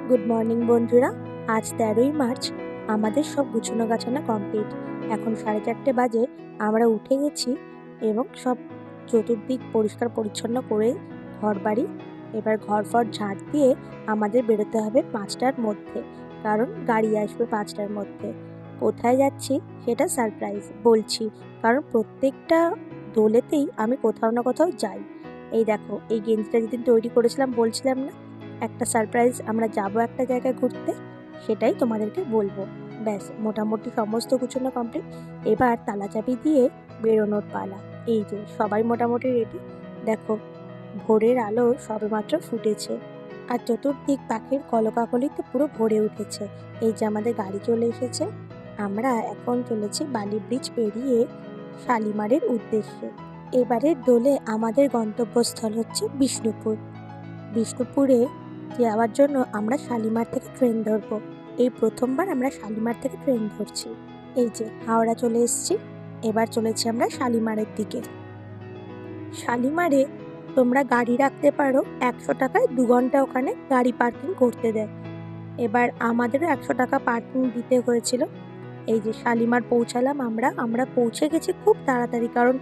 Good morning বন্ধুরা। আজ 13ই March. আমাদের সব গুছানো গাছানো কমপ্লিট। এখন 4:30 বাজে। আমরা উঠে গেছি এবং সব চতুর্দিক পরিষ্কার পরিচ্ছন্ন করে ঘর বাড়ি এবার ঘর ফর ঝাড় দিয়ে আমাদের বেরোতে হবে 5টার মধ্যে, কারণ গাড়ি আসবে 5টার মধ্যে। কোথায় যাচ্ছি সেটা সারপ্রাইজ বলছি, কারণ প্রত্যেকটা দোলেতেই আমি কোথাও না কোথাও যাই। এই দেখো, এই গেঞ্জিটা যেদিন তৈরি করেছিলাম বলছিলাম না একটা সারপ্রাইজ, আমরা যাব একটা জায়গায় ঘুরতে, সেটাই তোমাদেরকে বলবো। ব্যাস, মোটামুটি সমস্ত গুছানো কমপ্লিট। এবার তালা চাবি দিয়ে বেরোনোর পালা। এই যে সবাই মোটামুটি রেডি। দেখো, ভোরের আলো সবেমাত্র ফুটেছে আর চতুর্দিক পাখির কলকাকলিতে পুরো ভরে উঠেছে। এই যে আমাদের গাড়ি চলে এসেছে। আমরা এখন চলেছি বালি ব্রিজ পেরিয়ে শালিমারের উদ্দেশ্যে। এবারের দোলে আমাদের গন্তব্যস্থল হচ্ছে বিষ্ণুপুর। বিষ্ণুপুরে যাওয়ার জন্য আমরা শালিমার থেকে ট্রেন ধরবো। এই প্রথমবার আমরা শালিমার থেকে ট্রেন ধরছি। এই যে হাওড়া চলে এসেছি। এবার চলেছি আমরা শালিমারের দিকে। শালিমারে তোমরা গাড়ি রাখতে পারো 100 টাকায়, 2 ঘন্টা ওখানে গাড়ি পার্কিং করতে দেয়। এবার আমাদেরও 100 টাকা পার্কিং দিতে হয়েছিল। এই যে শালিমার পৌঁছালাম আমরা পৌঁছে গেছি খুব তাড়াতাড়ি, কারণ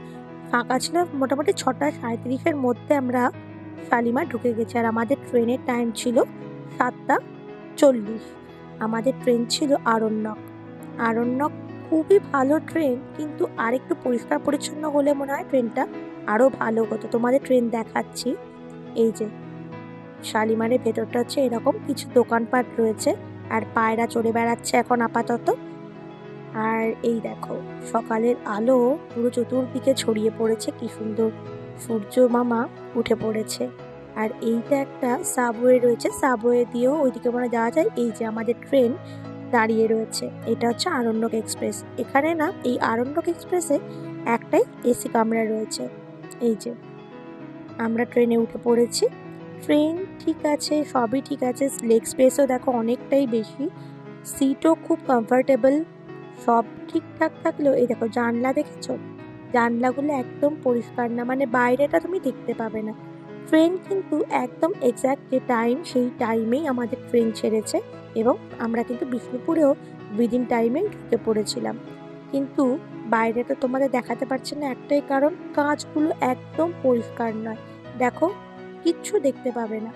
ফাঁকা ছিল। মোটামুটি 6:37-এর মধ্যে আমরা শালিমার ঢুকে গেছি। আর আমাদের ট্রেনের টাইম ছিল 7:40। আমাদের ট্রেন ছিল আরণ্যক। আরণ্যক খুবই ভালো ট্রেন, কিন্তু আর একটু পরিষ্কার পরিচ্ছন্ন হলে মনে হয় ট্রেনটা আরও ভালো হতো। তোমাদের ট্রেন দেখাচ্ছি। এই যে শালিমারের ভেতরটা হচ্ছে এরকম, কিছু দোকানপাট রয়েছে আর পায়রা চড়ে বেড়াচ্ছে এখন আপাতত। আর এই দেখো, সকালের আলো পুরো চতুর্দিকে ছড়িয়ে পড়েছে, কি সুন্দর সূর্য মামা উঠে পড়েছে। আর এইটা একটা সাবওয়ে রয়েছে, সাবওয়ে দিয়েও ওইদিকে মনে যাওয়া যায়। এই যে আমাদের ট্রেন দাঁড়িয়ে রয়েছে, এটা হচ্ছে আরণ্যক এক্সপ্রেস। এখানে না, এই আরণ্যক এক্সপ্রেসে একটাই এসি কামরা রয়েছে। এই যে আমরা ট্রেনে উঠে পড়েছি। ট্রেন ঠিক আছে, সবই ঠিক আছে। লেগ স্পেসও দেখো অনেকটাই বেশি, সিটও খুব কমফোর্টেবল, সব ঠিকঠাক থাকলেও এই দেখো জানলা দেখেছো, জানলাগুলো একদম পরিষ্কার না, মানে বাইরেটা তুমি দেখতে পাবে না। ট্রেন কিন্তু একদম এক্স্যাক্ট যে টাইম, সেই টাইমেই আমাদের ট্রেন ছেড়েছে এবং আমরা কিন্তু বিষ্ণুপুরেও উইদিন টাইমেই ঢুকে পড়েছিলাম। কিন্তু বাইরেটা তোমাদের দেখাতে পারছি না, একটাই কারণ, কাঁচগুলো একদম পরিষ্কার নয়। দেখো, কিচ্ছু দেখতে পাবে না।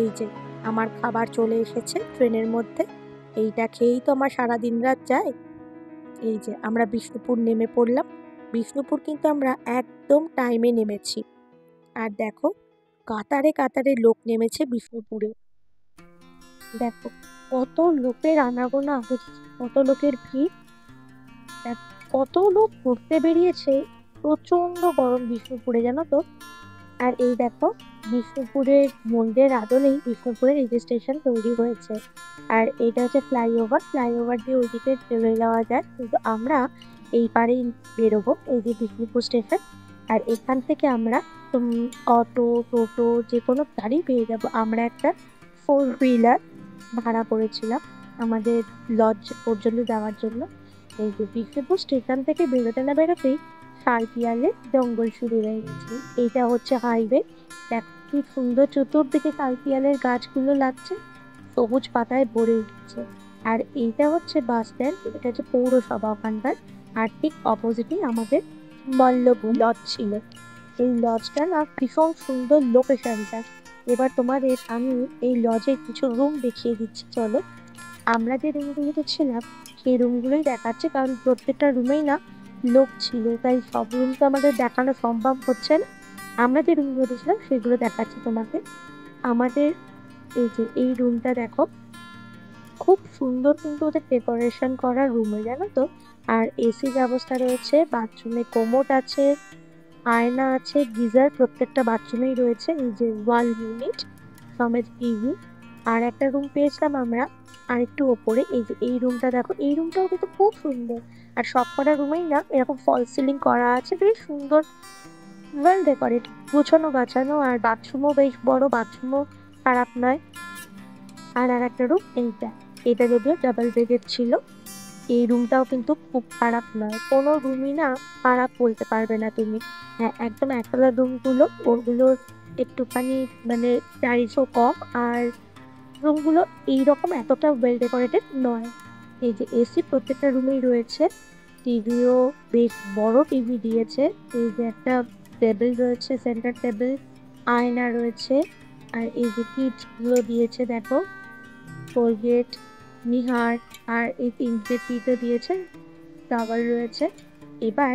এই যে আমার খাবার চলে এসেছে ট্রেনের মধ্যে, এইটা খেয়েই তো আমার সারা দিন রাত যায়। এই যে আমরা বিষ্ণুপুর নেমে পড়লাম। বিষ্ণুপুর কিন্তু আমরা একদম টাইমে নেমেছি। আর দেখো, কাতারে কাতারে লোক নেমেছে বিষ্ণুপুরে। দেখো কত লোকের আনাগোনা, কত লোকের ভিড়, কত লোক ঘুরতে বেরিয়েছে। প্রচন্ড গরম বিষ্ণুপুরে, জানো তো। আর এই দেখো, বিষ্ণুপুরের মন্দিরের আদলেই বিষ্ণুপুরের এই যে স্টেশন তৈরি হয়েছে। আর এটা হচ্ছে ফ্লাইওভার দিয়ে ওইদিকে চলে যাওয়া যায়, কিন্তু আমরা এই পারেই বেরোবো। এই যে বিষ্ণুপুর স্টেশন, আর এখান থেকে আমরা অটো, টোটো যে কোনো গাড়ি পেয়ে যাবো। আমরা একটা 4 হুইলার ভাড়া করেছিলাম আমাদের লজ পর্যন্ত যাওয়ার জন্য। এই যে বিষ্ণুপুর স্টেশন থেকে বেরোতে না বেরোতেই শালপিয়ালে জঙ্গল শুরু হয়ে গেছে। এইটা হচ্ছে হাইওয়ে। দেখ কি সুন্দর চতুর্দিকে শালপিয়ালের গাছগুলো লাগছে, সবুজ পাতায় ভরে উঠছে। আর এইটা হচ্ছে বাস স্ট্যান্ড, এটা হচ্ছে পৌরসভা ওখানকার। আর ঠিক অপোজিটে আমাদের বল্লভ লজ ছিল। এই লজটা না ভীষণ সুন্দর লোকেশনটা। এবার তোমাদের আমি এই লজের কিছু রুম দেখিয়ে দিচ্ছি, চলো। আমরা যে রুমগুলোতে ছিলাম সেই রুমগুলোই দেখাচ্ছে, কারণ প্রত্যেকটা রুমেই না লোক ছিল, তাই সব রুম তো আমাদের দেখানো সম্ভব হচ্ছে না। আমরা যে রুমগুলোতে ছিলাম সেগুলো দেখাচ্ছি তোমাকে। আমাদের এই যে এই রুমটা দেখো, খুব সুন্দর কিন্তু ওদের ডেকোরেশন করা রুমে, জানো তো। আর এসি ব্যবস্থা রয়েছে, বাথরুমে কোমোড আছে, আয়না আছে, গিজার প্রত্যেকটা বাথরুমেই রয়েছে। এই যে ওয়াল ইউনিট সমেত টিভি। আর একটা রুম পেয়েছিলাম আমরা আর একটু ওপরে। এই যে এই রুমটা দেখো, এই রুমটাও কিন্তু খুব সুন্দর। আর সবকটা রুমেই না এরকম ফল সিলিং করা আছে, বেশ সুন্দর, ওয়েল ডেকোরেট, গোছানো গাছানো। আর বাথরুমও বেশ বড়, বাথরুমও খারাপ নয়। আর একটা রুম এইটা, এটা যদিও ডাবল বেডের ছিল। এই রুমটাও কিন্তু খুব খারাপ নয়, কোনো রুমই না খারাপ বলতে পারবে না তুমি। হ্যাঁ, একদম একতলার রুমগুলো, ওগুলো একটুখানি মানে 400 কম। আর রুমগুলো এইরকম এতটা ওয়েল ডেকোরেটেড নয়। এই যে এসি প্রত্যেকটা রুমেই রয়েছে, টিভিও বেশ বড় টিভি দিয়েছে। এই যে একটা টেবিল রয়েছে, সেন্টার টেবিল, আয়না রয়েছে। আর এই যে কিটগুলো দিয়েছে দেখো, কোলগেট, নিহার, আর এই তিনটে টিতে দিয়েছে, টাওয়াল রয়েছে। এবার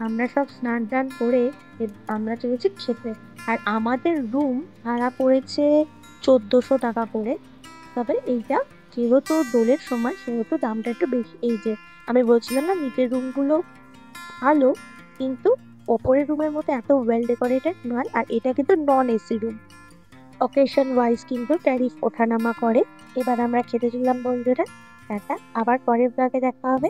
আমরা সব স্নান টান করে আমরা চলেছি খেতে। আর আমাদের রুম ভাড়া পড়েছে 1400 টাকা করে। তবে এইটা যেহেতু দোলের সময় সেহেতু দামটা একটু বেশি। এই যে আমি বলছিলাম না নিচের রুমগুলো ভালো, কিন্তু ওপরের রুমের মতো এত ওয়েল ডেকোরেটেড নয়। আর এটা কিন্তু non AC room, occasion wise কিন্তু ট্যারিফ ওঠানামা করে। এবার আমরা খেতে চললাম বন্ধুরা, টাটা, আবার পরের ব্লগে দেখা হবে।